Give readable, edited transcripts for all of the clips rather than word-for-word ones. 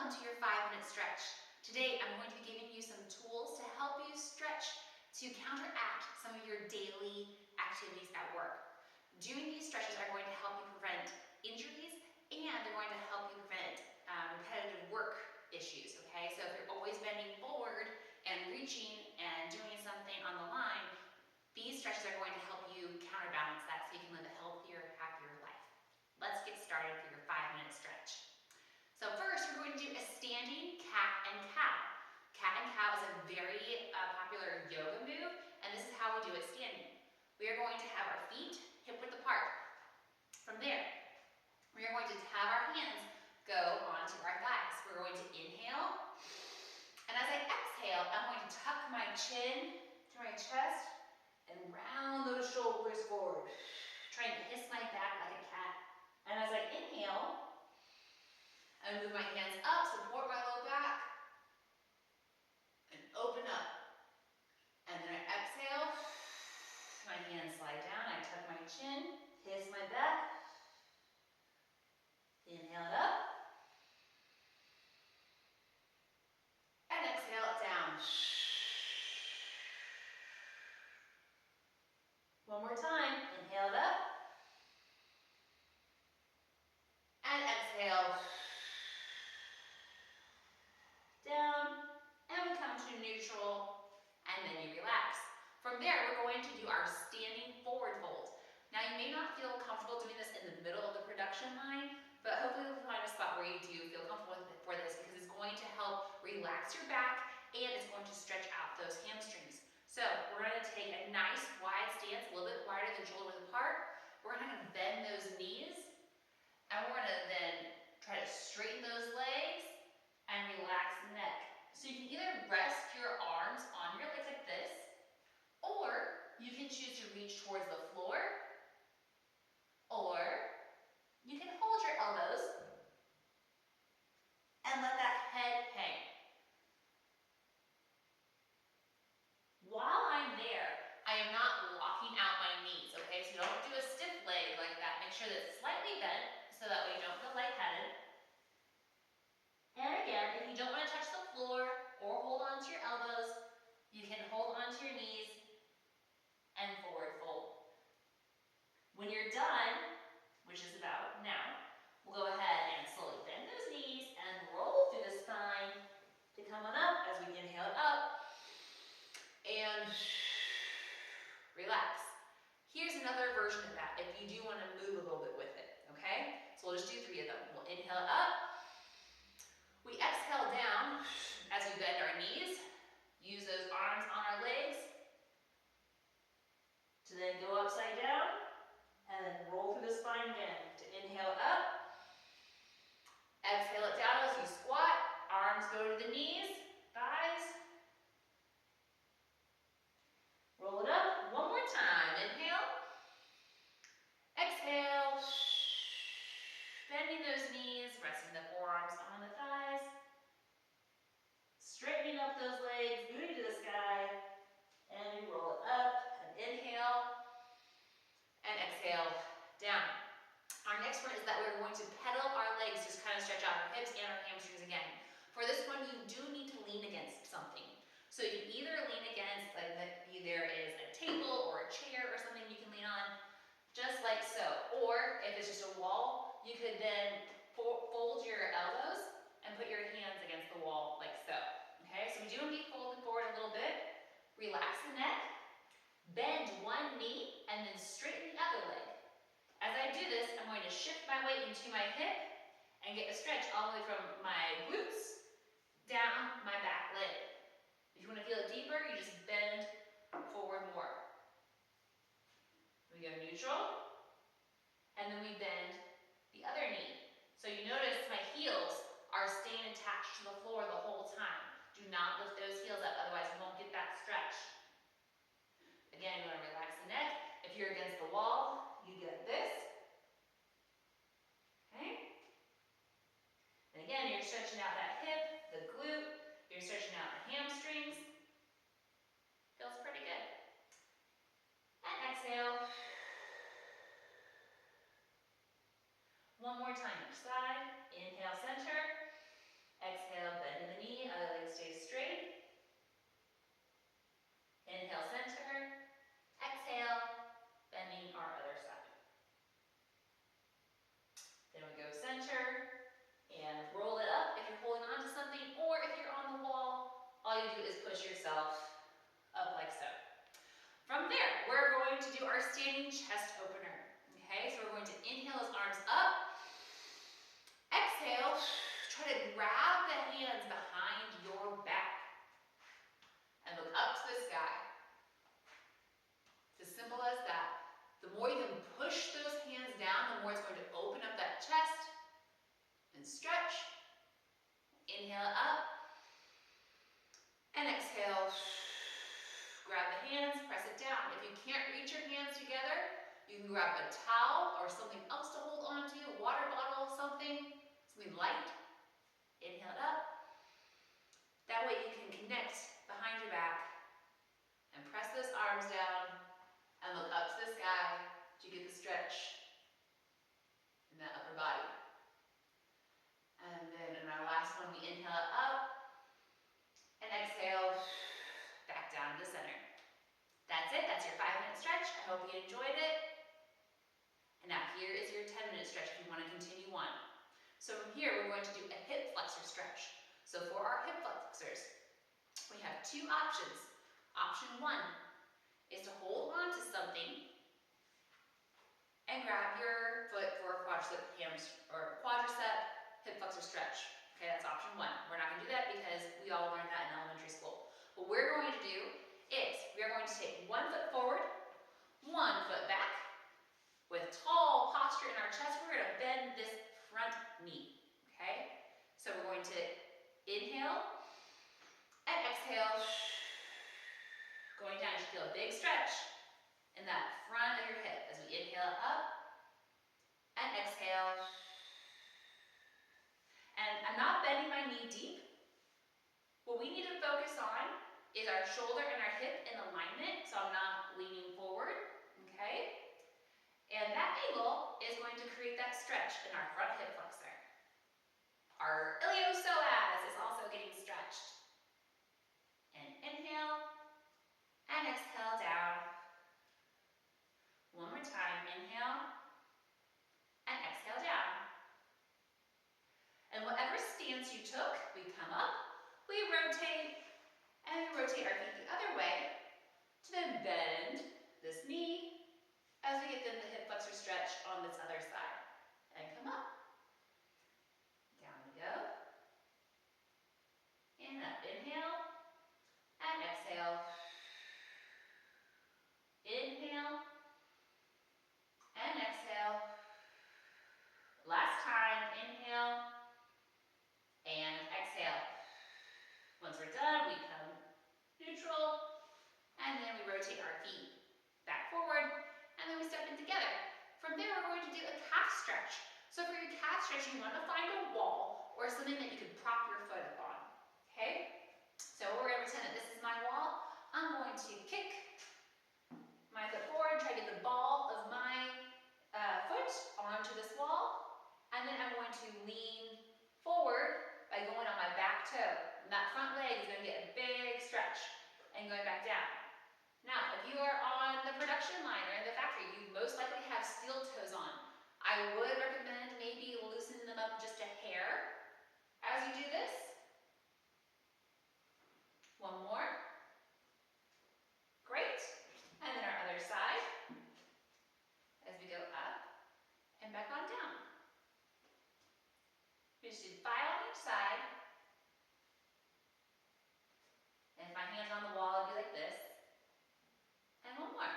welcome to your 5-minute stretch. Today I'm going to be giving you some tools to help you stretch to counteract some of your daily activities at work. Doing these stretches are going to help you prevent injuries and they're going to help you prevent repetitive work issues, okay? So if you're always bending forward and reaching and doing something on the line, these stretches are going to help you counterbalance that so you can live a healthier, happier life. Let's get started for your 5-minute stretch. So first, we're going to do a standing cat and cow. Cat and cow is a very popular yoga move, and this is how we do it standing. We are going to have our feet hip-width apart. From there, we are going to have our hands go onto our thighs. We're going to inhale, and as I exhale, I'm going to tuck my chin to my chest and round those shoulders forward, trying to hiss my back like a cat. And as I inhale, I move my hands up, support my low back, and open up. And then I exhale, my hands slide down, I tuck my chin, hiss my back, inhale it up, and exhale it down. One more time, inhale it up, and exhale down, and we come to neutral, and then you relax. From there, we're going to do our standing forward fold. Now, you may not feel comfortable doing this in the middle of the production line, but hopefully you'll find a spot where you do feel comfortable for this because it's going to help relax your back and it's going to stretch out those hamstrings. So we're going to take a nice wide stance, a little bit wider than shoulder width apart. We're going to bend those knees, and we're going to then try to straighten those legs and relax the neck. So you can either rest your arms on your legs like this, or you can choose to reach towards the floor, or you can hold your elbows and let that head hang. While I'm there, I am not locking out my knees, okay? So don't do a stiff leg like that. Make sure that it's slightly bent so that way you don't feel lightheaded. And again, if you don't want to touch the floor or hold on to your elbows, you can hold on to your knees and forward fold. When you're done, which is about now, we'll go ahead and slowly bend those knees and roll through the spine to come on up as we inhale it up and relax. Here's another version of that if you do want to move a little bit with it, okay? So we'll just do 3 of them. We'll inhale it up. We exhale down as we bend our knees. Use those arms on our legs to then go upside down and then roll through the spine again. To inhale it up. Exhale it down as you squat. Arms go to the knees, thighs. Roll it up. One more time. Inhale. Exhale. Bending those knees, resting the forearms on the thighs. Straightening up those legs, booty to the sky. And we roll it up. And inhale. And exhale down. Our next one is that we're going to pedal our legs, just kind of stretch out our hips and our hamstrings again. For this one, you do need to lean against something. So you can either lean against, like maybe there is a table or a chair or something you can lean on, just like so. Or if it's just a wall, you could then fold your elbows and put your hands against the wall like so. Okay, so we do want to be folded forward a little bit. Relax the neck, bend one knee, and then straighten the other leg. As I do this, I'm going to shift my weight into my hip and get a stretch all the way from my glutes down my back leg. If you want to feel it deeper, you just bend forward more. We go neutral, and then we bend the other knee. So you notice my heels are staying attached to the floor the whole time. Do not lift those heels up, otherwise you won't get that stretch. Again, you want to relax the neck. If you're against the wall, you get this. Okay? And again, you're stretching out that hip, the glute, you're stretching out the hamstrings. Feels pretty good. And exhale. One more time each side. Inhale, center. Exhale. inhale up, and exhale. Grab the hands, press it down. If you can't reach your hands together, you can grab a towel or something else to hold on to, a water bottle, something light. Inhale it up. That way you can connect behind your back and press those arms down and look up to the sky to get the stretch in that upper body. And then in our last one, we inhale it up and exhale back down to the center. That's it. That's your 5-minute stretch. I hope you enjoyed it. And now here is your 10-minute stretch if you want to continue on. So from here, we're going to do a hip flexor stretch. So for our hip flexors, we have 2 options. Option 1 is to hold on to something and grab your foot for a quadricep hip flexor stretch. Okay, that's option 1. We're not going to do that because we all learned that in elementary school. What we're going to do is we are going to take 1 foot forward, 1 foot back. With tall posture in our chest, we're going to bend this front knee. Okay? So we're going to inhale and exhale. Going down, you should feel a big stretch in that front of your hip as we inhale up and exhale. And I'm not bending my knee deep. What we need to focus on is our shoulder and our hip in alignment, so I'm not leaning forward, okay? And that angle is going to create that stretch in our front hip flexor. Our iliopsoas is also getting stretched. And inhale and exhale down. One more time, inhale and exhale down. And whatever stance you took, we come up, we rotate, and we rotate our feet the other way to then bend this knee as we get then the hip flexor stretch on this other side. And come up. Down we go. And up. Inhale. And exhale. Inhale. And exhale. Last time. Inhale. And exhale. Once we're done, we come neutral. And then we rotate our feet back forward. And then we step in together. From there, we're going to do a calf stretch. So for your calf stretch, you want to find a wall or something that you can prop your foot up on. Okay? So we're going to pretend that this is my wall. I'm going to kick my foot forward, try to get the ball of my foot onto this wall. And then I'm going to lean forward by going on my back toe. And that front leg is going to get a big stretch and going back down. Now, if you are on the production line or in the factory, you most likely have steel toes on. I would recommend maybe loosening them up just a hair as you do this. One more. Great. And then our other side as we go up and back on down. We just do 5 on each side. And if my hand's on the wall, it'd be like this. And one more.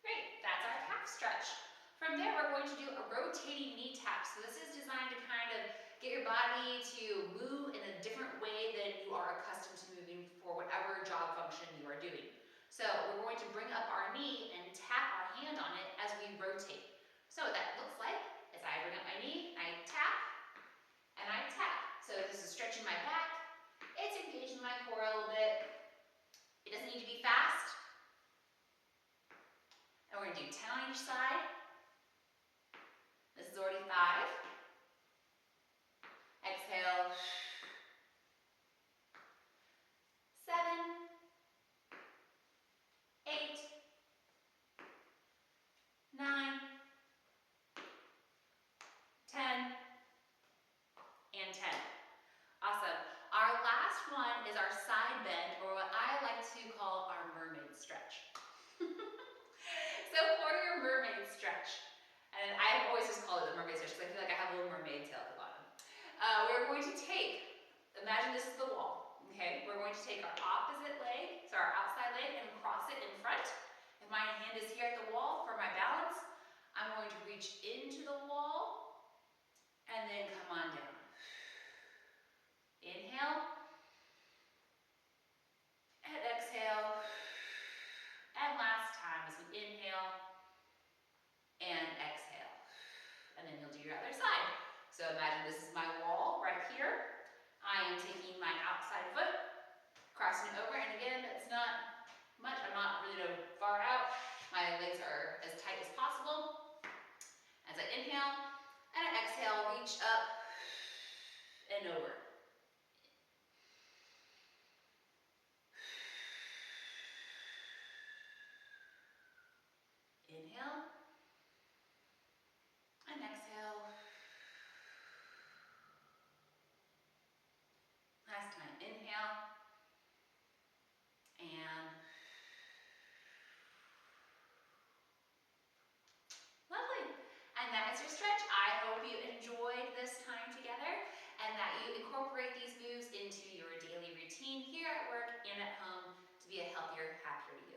Great, that's our calf stretch. From there, we're going to do a rotating knee tap. So this is designed to kind of get your body to move in a different way than you are accustomed to moving for whatever job function you are doing. So we're going to bring up our knee and tap our hand on it as we rotate. So what that looks like is I bring up my knee, I tap, and I tap. So this is stretching my back. It's engaging my core a little bit. It doesn't need to be fast. And we're going to do 10 on each side. This is already 5. Exhale. 7, 8, 9, 10, and 10. Awesome. Our last one is our side bend, or what I like to call our mermaid stretch. So for your mermaid stretch, and I always just call it the mermaid stretch because I feel like I have a little mermaid tail at the bottom. We're going to take, imagine this is the wall, okay? We're going to take our opposite leg, so our outside leg, and cross it in front. If my hand is here at the wall for my balance, I'm going to reach into the wall and then come on down. and over. Inhale and exhale. Last time, inhale and lovely. And that is your stretch. I hope you enjoyed this time together and that you incorporate these moves into your daily routine here at work and at home to be a healthier, happier you.